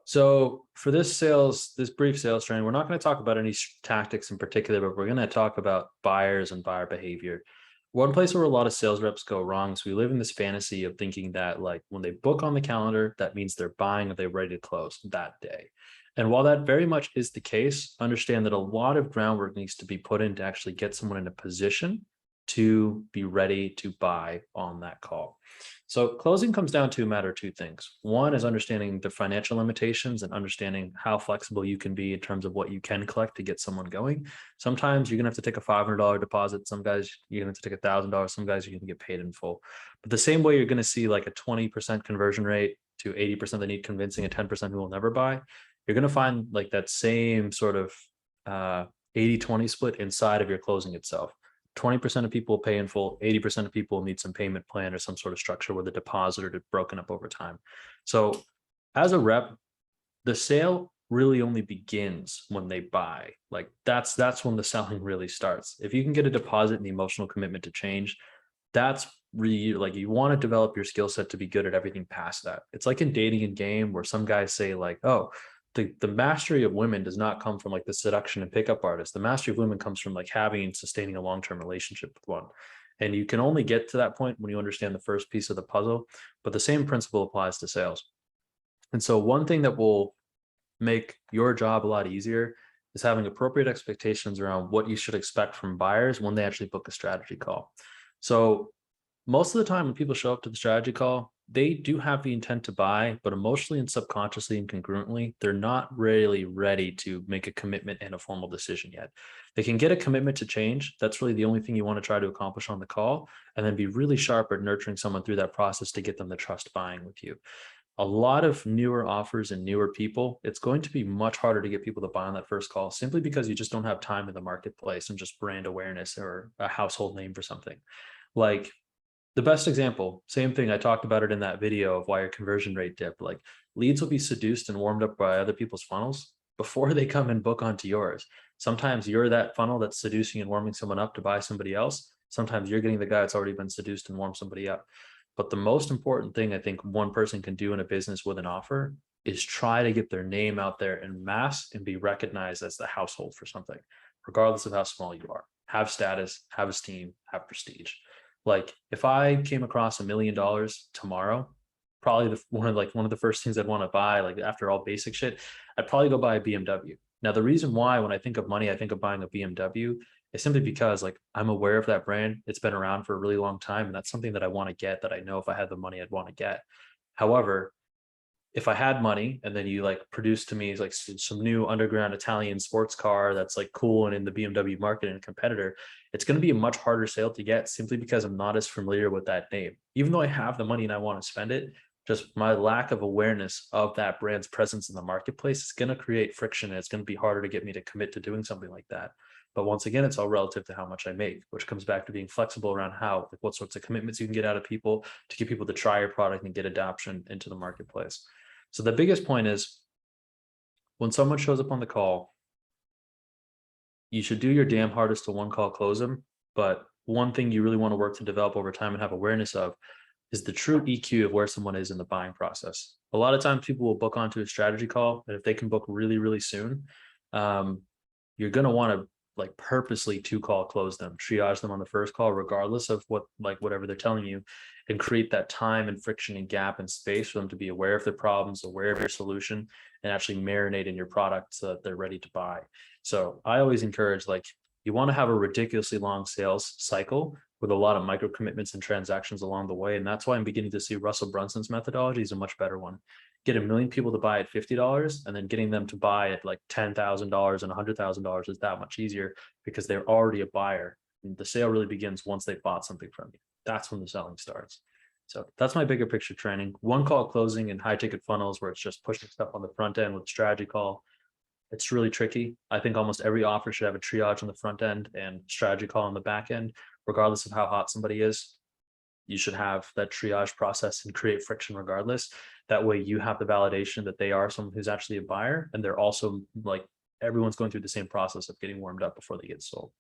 So for this brief sales training, we're not going to talk about any tactics in particular, but we're going to talk about buyers and buyer behavior. One place where a lot of sales reps go wrong is we live in this fantasy of thinking that like when they book on the calendar, that means they're buying or they're ready to close that day. And while that very much is the case, understand that a lot of groundwork needs to be put in to actually get someone in a position to be ready to buy on that call. So closing comes down to a matter of two things. One is understanding the financial limitations and understanding how flexible you can be in terms of what you can collect to get someone going. Sometimes you're gonna have to take a $500 deposit. Some guys you're gonna have to take $1,000. Some guys you're gonna get paid in full. But the same way you're gonna see like a 20% conversion rate to 80% that need convincing and 10% who will never buy, you're gonna find like that same sort of 80-20 split inside of your closing itself. 20% of people pay in full, 80% of people need some payment plan or some sort of structure where the deposit are broken up over time. So as a rep, the sale really only begins when they buy. Like that's when the selling really starts. If you can get a deposit and the emotional commitment to change, that's really like you want to develop your skill set to be good at everything past that. It's like in dating and game where some guys say like, oh, the mastery of women does not come from like the seduction and pickup artist. The mastery of women comes from like having and sustaining a long-term relationship with one. And you can only get to that point when you understand the first piece of the puzzle, but the same principle applies to sales. And so one thing that will make your job a lot easier is having appropriate expectations around what you should expect from buyers when they actually book a strategy call. So most of the time when people show up to the strategy call, they do have the intent to buy, but emotionally and subconsciously and congruently, they're not really ready to make a commitment and a formal decision yet. They can get a commitment to change. That's really the only thing you want to try to accomplish on the call, and then be really sharp at nurturing someone through that process to get them to trust buying with you. A lot of newer offers and newer people, it's going to be much harder to get people to buy on that first call simply because you just don't have time in the marketplace and just brand awareness or a household name for something. Like, the best example, same thing, I talked about it in that video of why your conversion rate dipped. Like leads will be seduced and warmed up by other people's funnels before they come and book onto yours. Sometimes you're that funnel that's seducing and warming someone up to buy somebody else. Sometimes you're getting the guy that's already been seduced and warmed somebody up. But the most important thing I think one person can do in a business with an offer is try to get their name out there in mass and be recognized as the household for something, regardless of how small you are. Have status, have esteem, have prestige. Like if I came across $1 million tomorrow, probably one of the first things I'd want to buy, like after all basic shit, I'd probably go buy a BMW. Now, the reason why when I think of money, I think of buying a BMW is simply because like I'm aware of that brand. It's been around for a really long time. And that's something that I want to get that I know if I had the money, I'd want to get. However, if I had money and then you like produce to me like some new underground Italian sports car that's like cool and in the BMW market and a competitor, it's going to be a much harder sale to get simply because I'm not as familiar with that name. Even though I have the money and I want to spend it, just my lack of awareness of that brand's presence in the marketplace is going to create friction and it's going to be harder to get me to commit to doing something like that. But once again, it's all relative to how much I make, which comes back to being flexible around how, like what sorts of commitments you can get out of people to get people to try your product and get adoption into the marketplace. So the biggest point is when someone shows up on the call, you should do your damn hardest to one call close them. But one thing you really want to work to develop over time and have awareness of is the true EQ of where someone is in the buying process. A lot of times people will book onto a strategy call, and if they can book really, really soon, you're going to want to like purposely two call close them, triage them on the first call, regardless of what, like whatever they're telling you, and create that time and friction and gap and space for them to be aware of their problems, aware of your solution, and actually marinate in your product so that they're ready to buy. So I always encourage, like, you want to have a ridiculously long sales cycle with a lot of micro commitments and transactions along the way. And that's why I'm beginning to see Russell Brunson's methodology is a much better one. Get 1 million people to buy at $50 and then getting them to buy at like $10,000 and $100,000 is that much easier because they're already a buyer. And the sale really begins once they bought something from you. That's when the selling starts. So that's my bigger picture training. One call closing and high ticket funnels where it's just pushing stuff on the front end with a strategy call. It's really tricky. I think almost every offer should have a triage on the front end and strategy call on the back end, regardless of how hot somebody is. You should have that triage process and create friction regardless. That way you have the validation that they are someone who's actually a buyer, and they're also like everyone's going through the same process of getting warmed up before they get sold.